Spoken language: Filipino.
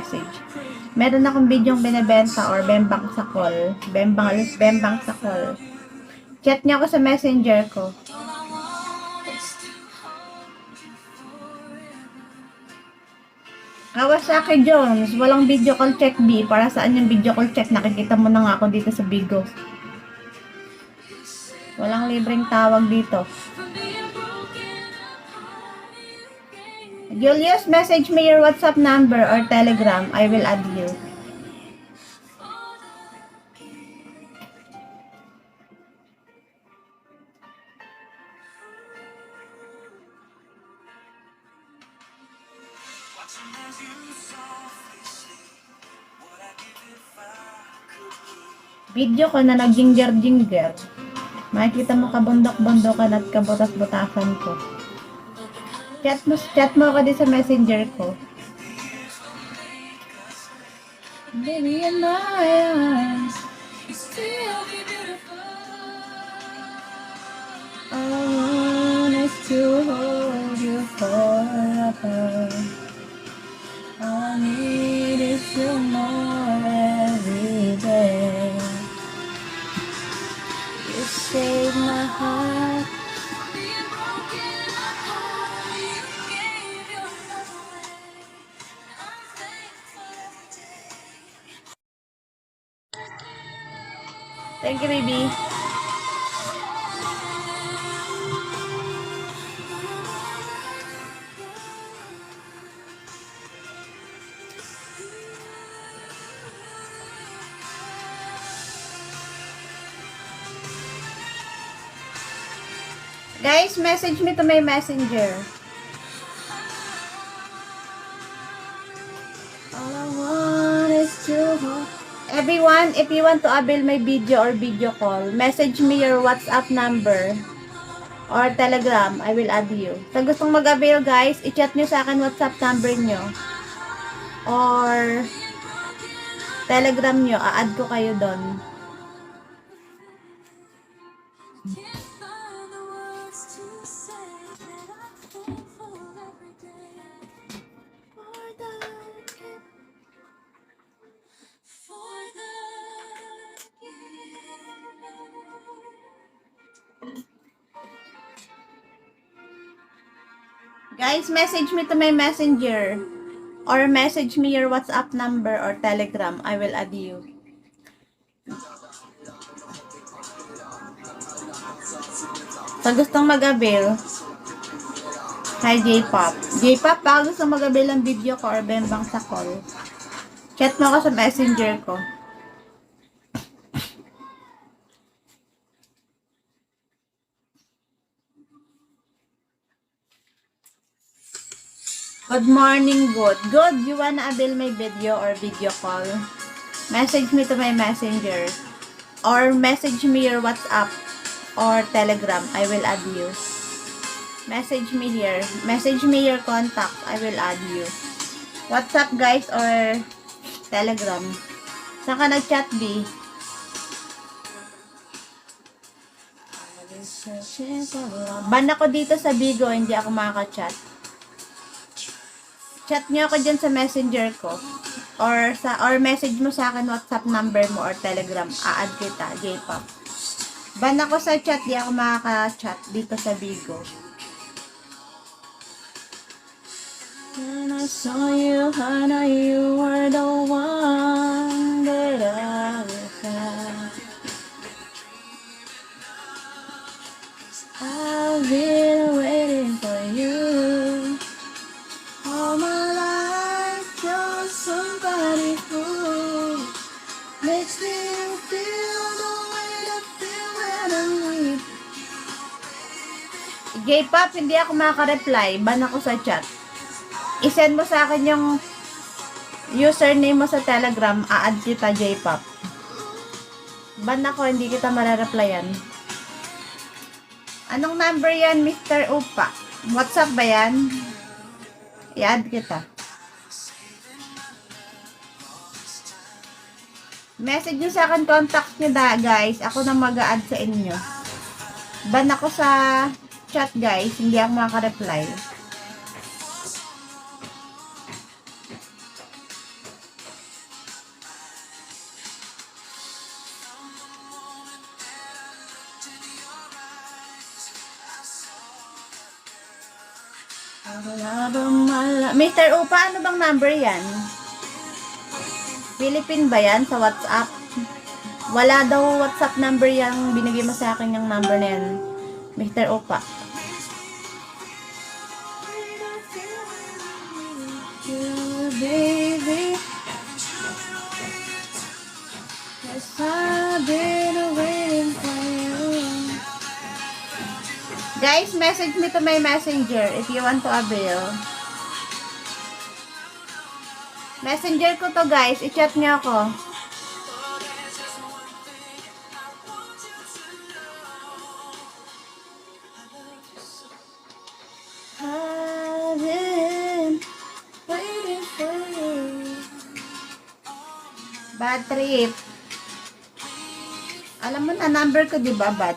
message. Meron akong video binebenta or bembang sa call. Bembang sa call. Chat niyo ako sa messenger ko. Kawasaki Jones, walang video call check B. Para saan yung video call check? Nakikita mo na nga ako dito sa Bigo. Walang libreng tawag dito. Julius, message me your WhatsApp number or Telegram. I will add you. Video ko na nag-jinger-jinger. Makikita mo kabundok-bundokan at kabutas-butasan ko. Chat mo ako din sa messenger ko. Baby, in my eyes, you still be beautiful. All I want is to hold you forever. All I need is you more every day. You save my heart. Thank you, baby. Guys, message me to my messenger. All I want is to hold. Everyone, if you want to avail my video or video call, message me your WhatsApp number or Telegram. I will add you. Sa gustong mag-avail, guys, i-chat nyo sa akin WhatsApp number nyo or Telegram nyo. A-add ko kayo doon. Guys, message me to my messenger or message me your WhatsApp number or Telegram. I will add you. Sa gustong mag-avail, hi J-Pop. J-Pop, baka gusto mag-avail ng video ko or bembang sa call, chat mo ako sa messenger ko. Good morning, good. Good, you wanna avail my video or video call? Message me to my messenger. Or message me your WhatsApp or Telegram. I will add you. Message me here. Message me your contact. I will add you. WhatsApp, guys, or Telegram. Saan ka nag-chat, B? Ban ako dito sa Bigo, hindi ako makaka-chat. Chat nyo ako dyan sa messenger ko. Or message mo sa akin WhatsApp number mo or Telegram. A-add kita, J-Pop. Ban ako sa chat, di ako makaka-chat dito sa Bigo. When I saw you, I know you were the one that I would have. I've been waiting for you. All my life, you're somebody who makes me feel the way I feel when I'm with you. J-Pop, hindi ako makaka-reply. Ban ako sa chat. I-send mo sa akin yung username mo sa Telegram. A-add kita, J-Pop. Ban ako, hindi kita marareplyan. Anong number yan, Mr. Upa? WhatsApp ba yan? I-add kita. Message nyo sa akin, contact nyo guys. Ako na mag-a-add sa inyo. Ban ako sa chat, guys. Hindi ako makaka-reply. Mr. Upa, ano bang number yan? Philippine ba yan sa WhatsApp? Wala daw WhatsApp number yung binigay mo sa akin yung number na yan. Mr. Upa. Baby, yes, I've been waiting for you. Guys, message me to my messenger if you want to avail. Messenger ko to guys, i-chat niyo ako. I've been waiting for you. Bad trip. Alam mo na number ko, di ba? Bad